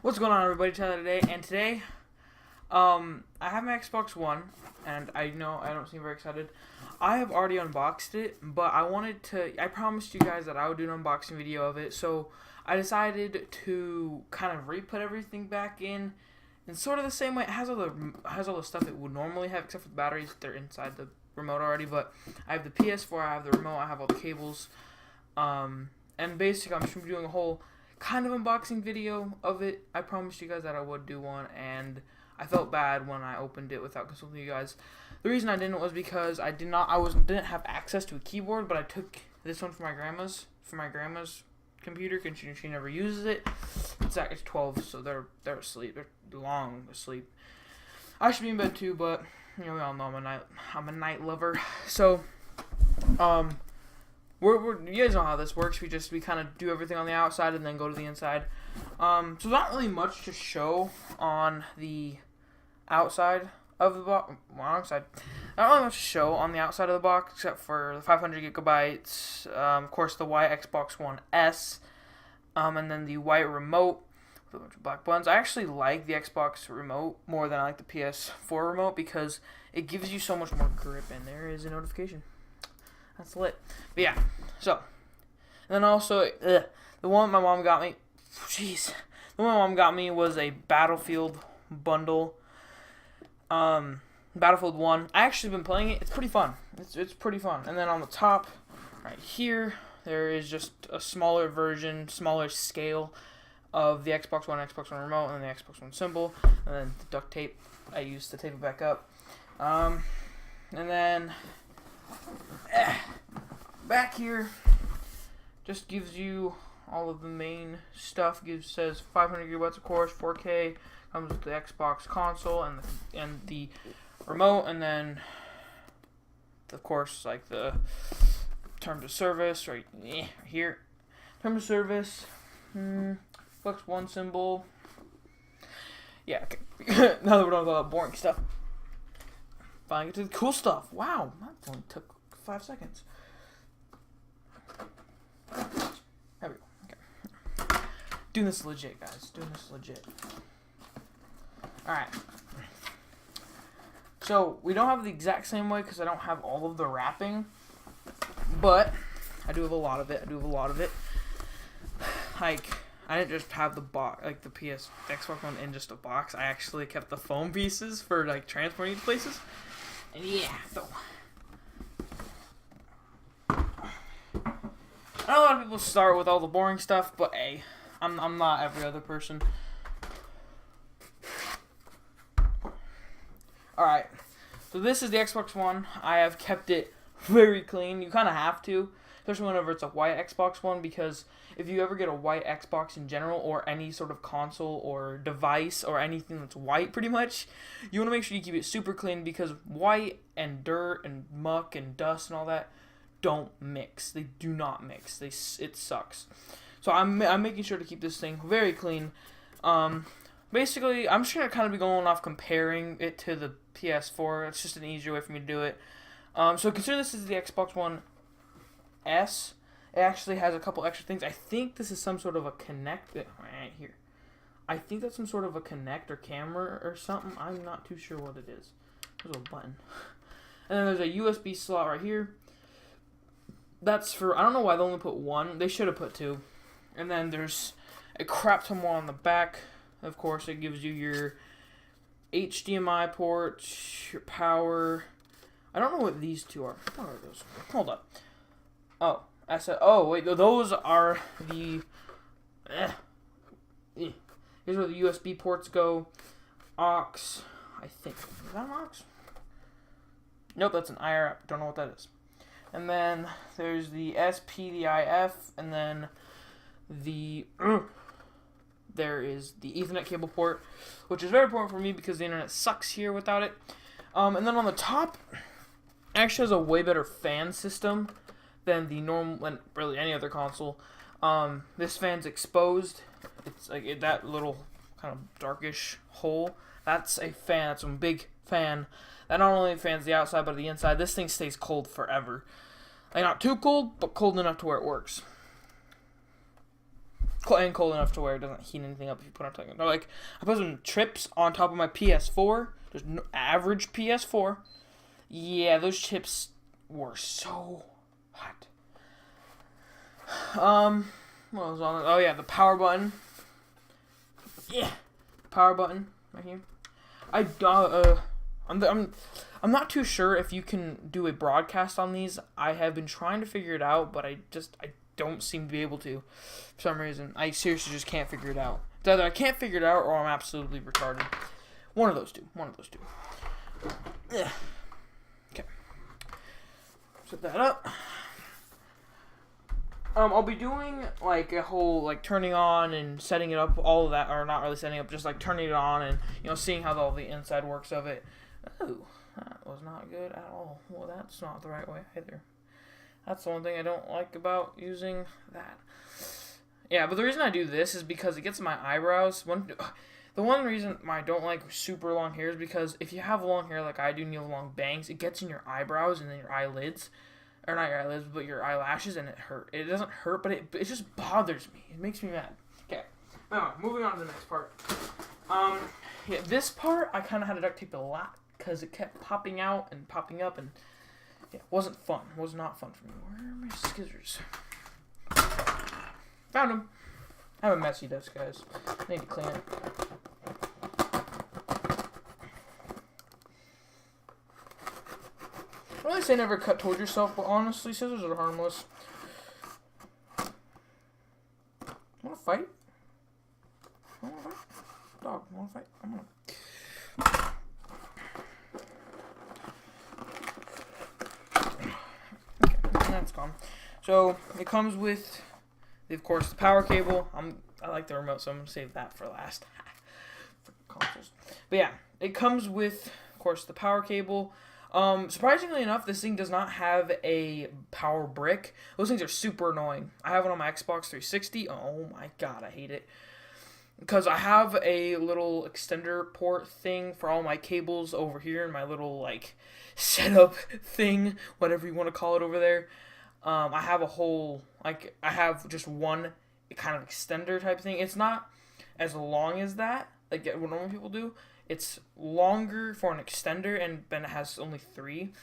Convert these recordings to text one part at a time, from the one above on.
What's going on, everybody? Tyler today, and today, I have my Xbox One, and I know I don't seem very excited. I have already unboxed it, but I promised you guys that I would do an unboxing video of it, so I decided to kind of re-put everything back in sort of the same way. It has all the stuff it would normally have, except for the batteries. They're inside the remote already, but I have the PS4, I have the remote, I have all the cables, and basically I'm just doing a whole kind of unboxing video of it. I promised you guys that I would do one, and I felt bad when I opened it without consulting you guys. The reason I didn't was because I didn't have access to a keyboard, but I took this one from my grandma's computer because she never uses it. It's 12, so they're asleep. They're long asleep. I should be in bed too, but we all know I'm a night lover. So you guys know how this works. We kind of do everything on the outside and then go to the inside. So there's not really much to show on the outside of the box. Not really much to show on the outside of the box except for the 500 gigabytes. Of course, the white Xbox One S, and then the white remote with a bunch of black buttons. I actually like the Xbox remote more than I like the PS4 remote because it gives you so much more grip. And there is a notification. That's lit. But yeah, so. And then also, the one my mom got me, the one my mom got me was a Battlefield bundle. Battlefield 1. I actually been playing it. It's pretty fun. It's pretty fun. And then on the top, right here, there is just a smaller version, smaller scale of the Xbox One remote, and the Xbox One symbol, and then the duct tape I used to tape it back up. And then back here just gives you all of the main stuff. Says 500 gigabytes, of course, 4K, comes with the Xbox console and the remote, and then of course like the terms of service right here. Terms of service, Xbox One symbol. Yeah, okay. Now that we're done with all that boring stuff, finally get to the cool stuff. Wow, that only took 5 seconds. There we go. Okay. Doing this legit, guys. Doing this legit. Alright. So, we don't have the exact same way because I don't have all of the wrapping. But, I do have a lot of it. Like, I didn't just have the box, like the Xbox One in just a box. I actually kept the foam pieces for, like, transporting to places. And yeah, so. I know a lot of people start with all the boring stuff, but hey, I'm not every other person. Alright, so this is the Xbox One. I have kept it very clean. You kind of have to, especially whenever it's a white Xbox One, because if you ever get a white Xbox in general, or any sort of console or device or anything that's white pretty much, you want to make sure you keep it super clean, because white and dirt and muck and dust and all that don't mix. They do not mix. It sucks. So I'm making sure to keep this thing very clean. Basically, I'm just going to kind of be going off comparing it to the PS4. It's just an easier way for me to do it. So consider this is the Xbox One S. It actually has a couple extra things. I think this is some sort of a connect right here. I think that's some sort of a connect or camera or something. I'm not too sure what it is. There's a button. And then there's a USB slot right here. That's for, I don't know why they only put one. They should have put two. And then there's a crap ton more on the back. Of course, it gives you your HDMI ports, your power. I don't know what these two are. What are those? Hold up. Oh, I said. Oh, wait. Those are the. Here's where the USB ports go. Aux. I think. Is that an aux? Nope, that's an IR app. Don't know what that is. And then there's the SP, the IF, and then there is the Ethernet cable port, which is very important for me because the internet sucks here without it. And then on the top, it actually has a way better fan system than the normal, and really any other console. This fan's exposed. It's like that little kind of darkish hole. That's a fan. That's a big fan. That not only fans the outside, but the inside. This thing stays cold forever. Like, not too cold, but cold enough to where it works. and cold enough to where it doesn't heat anything up if you put it on top. Like, I put some chips on top of my PS4, just average PS4. Yeah, those chips were so hot. What was on it? Oh yeah, the power button. Yeah, power button right here. I'm not too sure if you can do a broadcast on these. I have been trying to figure it out, but I don't seem to be able to for some reason. I seriously just can't figure it out. It's either I can't figure it out or I'm absolutely retarded. One of those two. Yeah. Okay. Set that up. I'll be doing like a whole like turning on and setting it up, all of that, or not really setting up, just like turning it on and seeing how all the inside works of it. Oh, that was not good at all. Well, that's not the right way either. That's the one thing I don't like about using that. Yeah, but the reason I do this is because it gets my eyebrows. The one reason I don't like super long hair is because if you have long hair like I do and you have long bangs, it gets in your eyebrows and then your eyelids. Or not your eyelids, but your eyelashes, and it hurt. It doesn't hurt, but it just bothers me. It makes me mad. Okay. Now, moving on to the next part. Yeah, this part, I kind of had to duct tape a lot, because it kept popping out and popping up, and yeah, it wasn't fun. It was not fun for me. Where are my scissors? Found them. I have a messy desk, guys. I need to clean it. I really say never cut towards yourself, but honestly, scissors are harmless. Wanna fight? Dog, wanna fight? I'm gonna... Okay, that's gone. So, it comes with, of course, the power cable. I like the remote, so I'm gonna save that for last. For consoles. But yeah, it comes with, of course, the power cable. Surprisingly enough, this thing does not have a power brick. Those things are super annoying. I have it on my Xbox 360. Oh my god, I hate it. Because I have a little extender port thing for all my cables over here in my little, like, setup thing, whatever you want to call it over there. I have a whole, like, I have just one kind of extender type thing. It's not as long as that, like what normal people do. It's longer for an extender, and then it has only 3.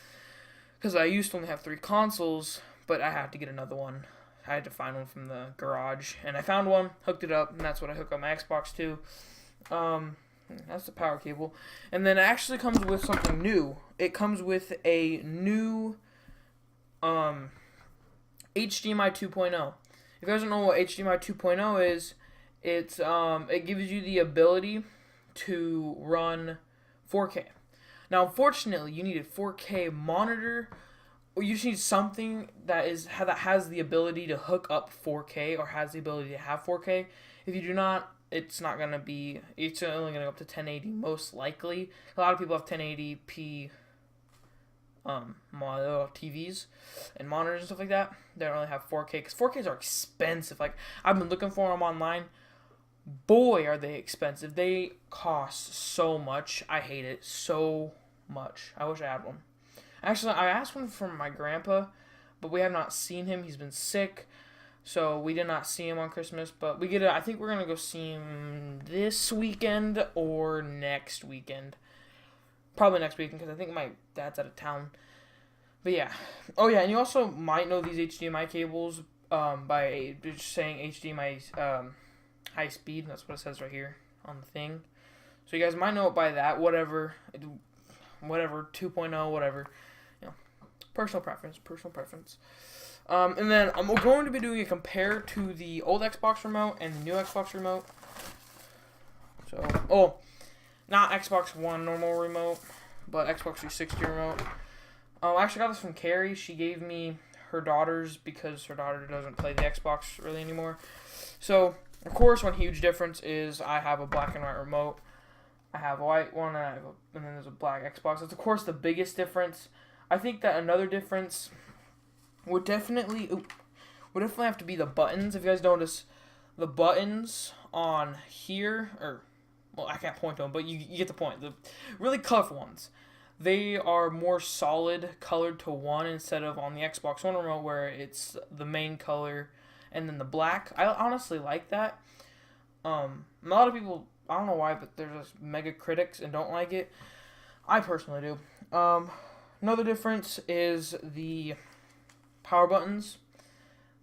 Because I used to only have 3 consoles, but I had to get another one. I had to find one from the garage, and I found one, hooked it up, and that's what I hook up my Xbox to. That's the power cable. And then it actually comes with something new. It comes with a new HDMI 2.0. If you guys don't know what HDMI 2.0 is, it gives you the ability to run 4K. Now, unfortunately, you need a 4K monitor, or you just need something that has the ability to hook up 4K, or has the ability to have 4K. If you do not, it's not gonna be. It's only gonna go up to 1080 most likely. A lot of people have 1080p TVs and monitors and stuff like that. They don't really have 4K because 4Ks are expensive. Like, I've been looking for them online. Boy, are they expensive. They cost so much. I hate it so much. I wish I had one. Actually, I asked one from my grandpa, but we have not seen him. He's been sick, so we did not see him on Christmas. But I think we're going to go see him this weekend or next weekend. Probably next weekend, because I think my dad's out of town. But yeah. Oh yeah, and you also might know these HDMI cables by just saying HDMI high speed. That's what it says right here on the thing. So you guys might know it by that. Whatever 2.0, whatever. You know, personal preference. And then I'm going to be doing a compare to the old Xbox remote and the new Xbox remote. So, not Xbox One normal remote, but Xbox 360 remote. I actually got this from Carrie. She gave me her daughter's because her daughter doesn't play the Xbox really anymore. So, of course, one huge difference is I have a black and white remote. I have a white one, and then there's a black Xbox. That's, of course, the biggest difference. I think that another difference would definitely have to be the buttons. If you guys notice, the buttons on here, well, I can't point to them, but you get the point. The really colorful ones, they are more solid colored to one instead of on the Xbox One remote where it's the main color and then the black. I honestly like that. A lot of people, I don't know why, but there's just mega critics and don't like it. I personally do. Another difference is the power buttons.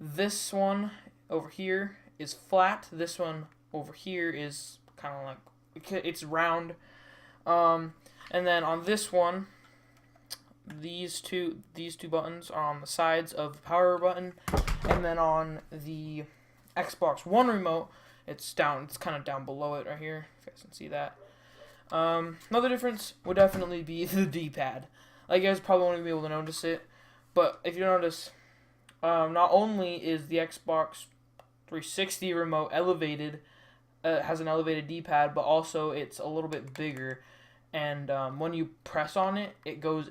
This one over here is flat. This one over here is kind of like, it's round. And then on this one, these two buttons are on the sides of the power button, and then on the Xbox One remote, it's kind of down below it right here. If you guys can see that. Another difference would definitely be the D-pad. Like, you guys probably won't even be able to notice it, but if you notice, not only is the Xbox 360 remote elevated, has an elevated D-pad, but also it's a little bit bigger. And when you press on it,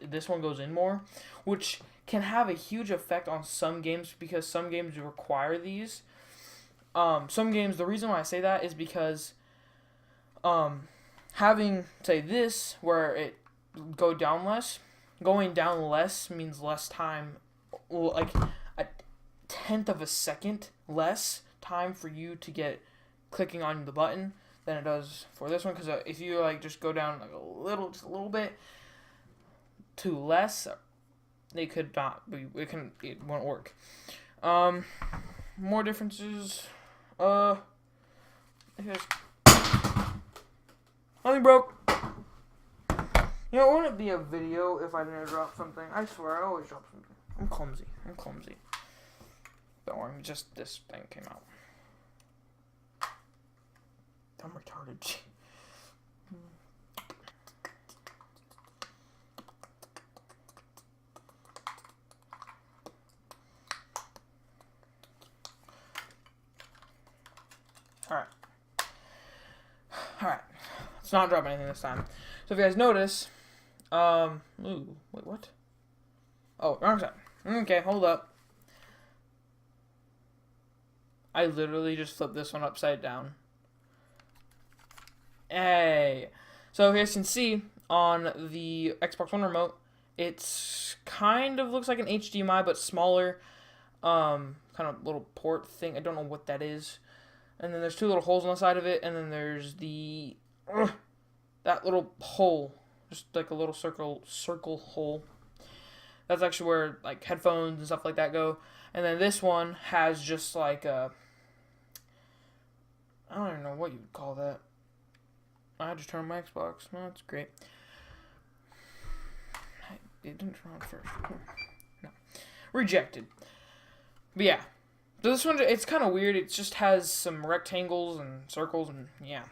this one goes in more, which can have a huge effect on some games because some games require these. Some games, the reason why I say that is because having, say, this, where it going down less means less time, like a tenth of a second less time for you to get clicking on the button than it does for this one, because if you like just go down like just a little bit to less, it won't work. More differences. Nothing broke. You know, it wouldn't be a video if I didn't drop something. I swear, I always drop something. I'm clumsy. Don't worry, just this thing came out. I'm retarded. Alright. Let's not drop anything this time. So if you guys notice, ooh, wait, what? Oh, wrong side. Okay, hold up. I literally just flipped this one upside down. Hey. So if you guys can see on the Xbox One remote, it's kind of looks like an HDMI but smaller, kind of little port thing. I don't know what that is. And then there's two little holes on the side of it, and then there's that little hole, just like a little circle hole. That's actually where like headphones and stuff like that go. And then this one has just like I don't even know what you would call that. I just turned my Xbox. No, that's great. It didn't turn on first. No. Rejected. But yeah. So this one, it's kind of weird. It just has some rectangles and circles and yeah.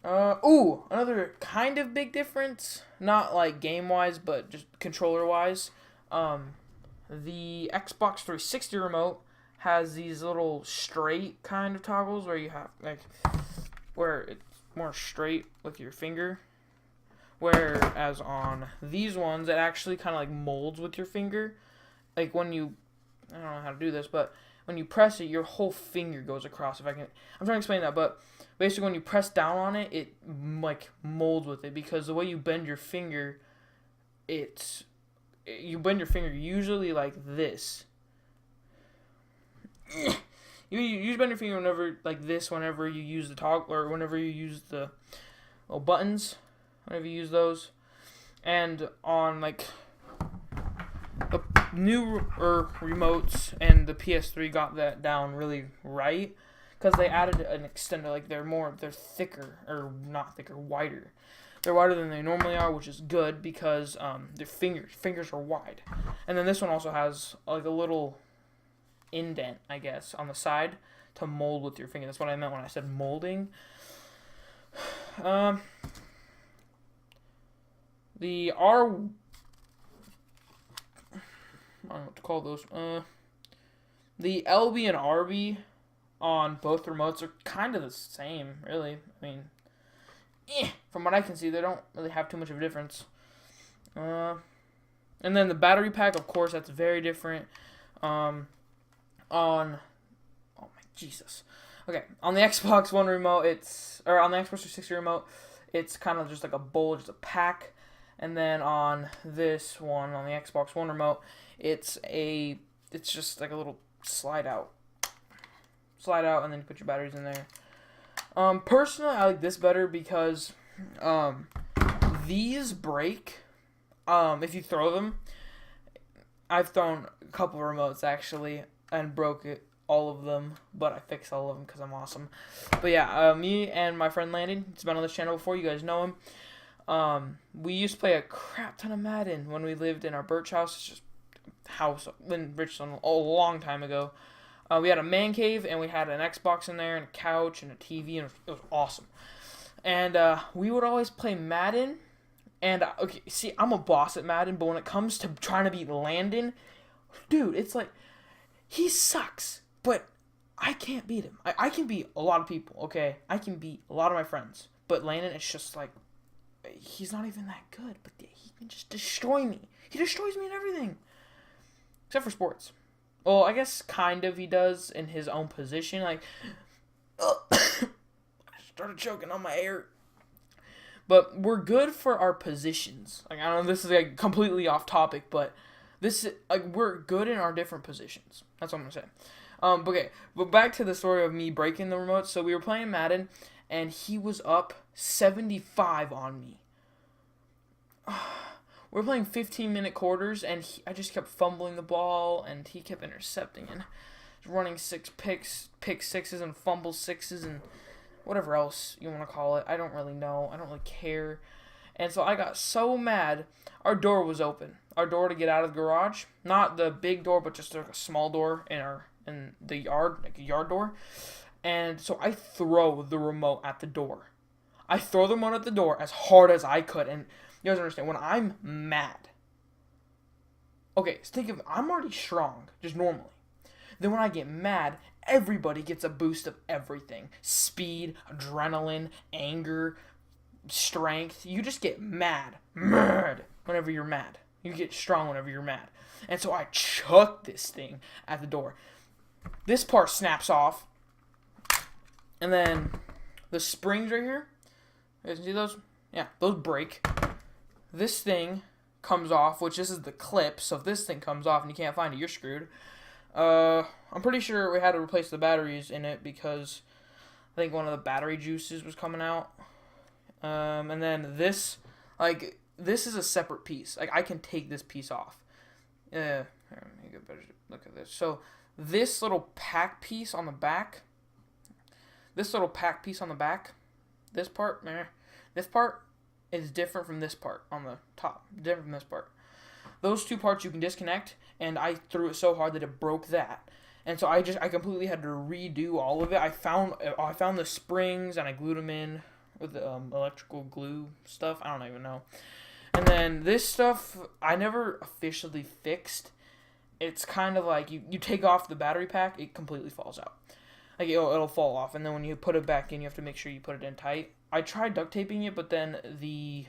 Another kind of big difference. Not like game-wise, but just controller-wise. The Xbox 360 remote has these little straight kind of toggles where you have, like, where it's more straight with your finger. Whereas on these ones, it actually kind of like molds with your finger. Like when you, I don't know how to do this, but when you press it, your whole finger goes across. I'm trying to explain that, but basically when you press down on it, it like molds with it because the way you bend your finger, you bend your finger usually like this. You bend your finger whenever you use the toggle or whenever you use the buttons, whenever you use those, and on like the new remotes and the PS3 got that down really right because they added an extender. Like they're thicker or not thicker, wider. They're wider than they normally are, which is good because their fingers are wide. And then this one also has like a little indent, I guess, on the side to mold with your finger. That's what I meant when I said molding. The I don't know what to call those. The LB and RB on both remotes are kind of the same, really. I mean, from what I can see, they don't really have too much of a difference. And then the battery pack, of course, that's very different. On the Xbox One remote, on the Xbox 360 remote, it's kind of just like a bowl, just a pack. And then on the Xbox One remote, it's just like a little slide out slide out, and then you put your batteries in there. Personally, I like this better because these break if you throw them. I've thrown a couple of remotes actually and broke it, all of them, but I fixed all of them because I'm awesome. But yeah, me and my friend Landon, he's been on this channel before, you guys know him. We used to play a crap ton of Madden when we lived in our Birch house. It's just house in Richland a long time ago. We had a man cave and we had an Xbox in there and a couch and a TV, and it was awesome. And we would always play Madden. And, okay, see, I'm a boss at Madden, but when it comes to trying to beat Landon, dude, it's like, he sucks, but I can't beat him. I can beat a lot of people, okay? I can beat a lot of my friends. But Landon, it's just like, he's not even that good, but he can just destroy me. He destroys me in everything. Except for sports. Well, I guess kind of he does in his own position. Like, I started choking on my air. But we're good for our positions. Like, I don't know, this is like completely off topic, but this is, like, we're good in our different positions. That's what I'm gonna say. Okay, but back to the story of me breaking the remote. So we were playing Madden, and he was up 75 on me. We're playing 15-minute quarters, and I just kept fumbling the ball, and he kept intercepting and running pick sixes, and fumble sixes, and whatever else you want to call it. I don't really know. I don't really care. And so I got so mad. Our door was open. Our door to get out of the garage. Not the big door, but just like a small door in the yard, like a yard door. And so I throw the remote at the door. I throw the remote at the door as hard as I could. And you guys understand, when I'm mad. Okay, so think of it. I'm already strong, just normally. Then when I get mad, everybody gets a boost of everything. Speed, adrenaline, anger, strength. You just get mad whenever you're mad. You get strong whenever you're mad. And so I chuck this thing at the door. This part snaps off. And then the springs right here. You guys see those? Yeah, those break. This thing comes off, which this is the clip. So if this thing comes off and you can't find it, you're screwed. I'm pretty sure we had to replace the batteries in it because I think one of the battery juices was coming out. And then this is a separate piece. Like, I can take this piece off. Here, let me get a better look at this. So this little pack piece on the back, this part is different from this part on the top. Different from this part. Those two parts you can disconnect, and I threw it so hard that it broke that. And so I completely had to redo all of it. I found the springs and I glued them in with electrical glue stuff. I don't even know. And then this stuff I never officially fixed. It's kind of like you take off the battery pack, it completely falls out. Like it'll fall off, and then when you put it back in, you have to make sure you put it in tight. I tried duct taping it, but then the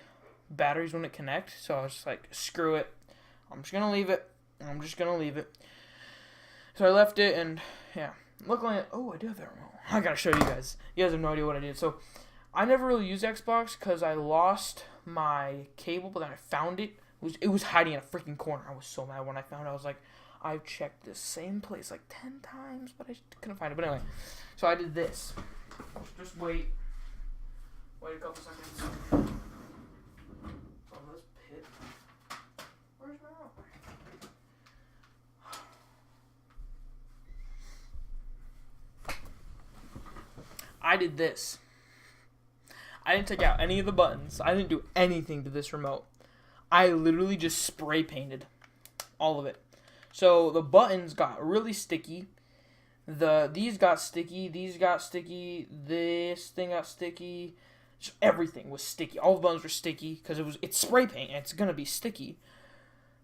batteries wouldn't connect, so I was just like, screw it. I'm just gonna leave it. So I left it, and yeah. Luckily, I do have that remote. I gotta show you guys. You guys have no idea what I did. So I never really used Xbox because I lost my cable, but then I found it. It was hiding in a freaking corner. I was so mad when I found it. I was like, I've checked this same place like 10 times, but I couldn't find it. But anyway, so I did this. Just wait a couple seconds. Oh, this pit. Where's my remote? I did this. I didn't take out any of the buttons. I didn't do anything to this remote. I literally just spray painted all of it. So the buttons got really sticky. These got sticky. These got sticky. This thing got sticky. Just everything was sticky. All the buttons were sticky because it's spray paint and it's gonna be sticky.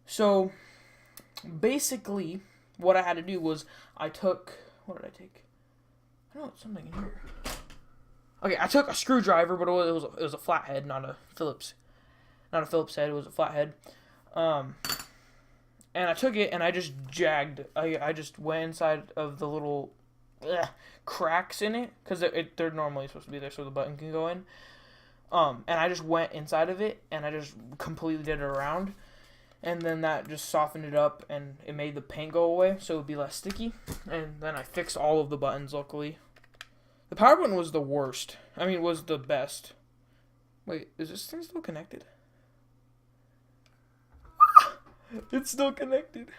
So basically, what I had to do was what did I take? I know it's something in here. Okay, I took a screwdriver, but it was a flathead, not a Phillips head. It was a flathead. And I took it and I just jagged. I just went inside of the little cracks in it because they're normally supposed to be there so the button can go in. And I just went inside of it and I just completely did it around. and then that just softened it up and it made the paint go away so it would be less sticky. And then I fixed all of the buttons, luckily. The power button was the worst. I mean, was the best. Wait, is this thing still connected? It's still connected.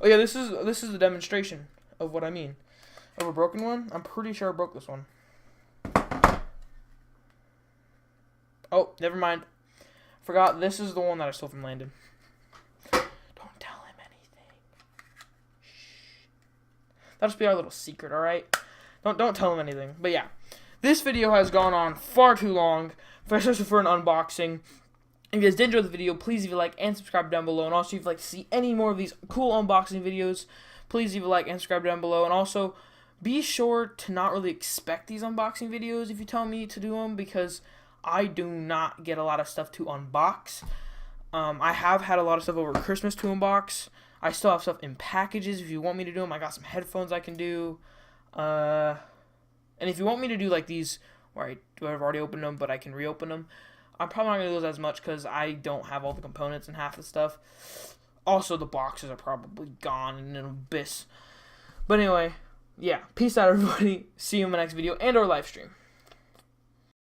Oh yeah, this is the demonstration of what I mean. Of a broken one? I'm pretty sure I broke this one. Oh, never mind. Forgot, this is the one that I stole from Landon. Don't tell him anything. Shh. That'll just be our little secret, alright? Don't tell him anything. But yeah, this video has gone on far too long, especially for an unboxing. If you guys did enjoy the video, please leave a like and subscribe down below. And also, if you'd like to see any more of these cool unboxing videos, please leave a like and subscribe down below. And also, be sure to not really expect these unboxing videos if you tell me to do them, because I do not get a lot of stuff to unbox. I have had a lot of stuff over Christmas to unbox. I still have stuff in packages if you want me to do them. I got some headphones I can do. And if you want me to do like these where I've already opened them but I can reopen them, I'm probably not going to do those as much because I don't have all the components and half the stuff. Also, the boxes are probably gone in an abyss. But anyway, yeah. Peace out, everybody. See you in the next video and or live stream.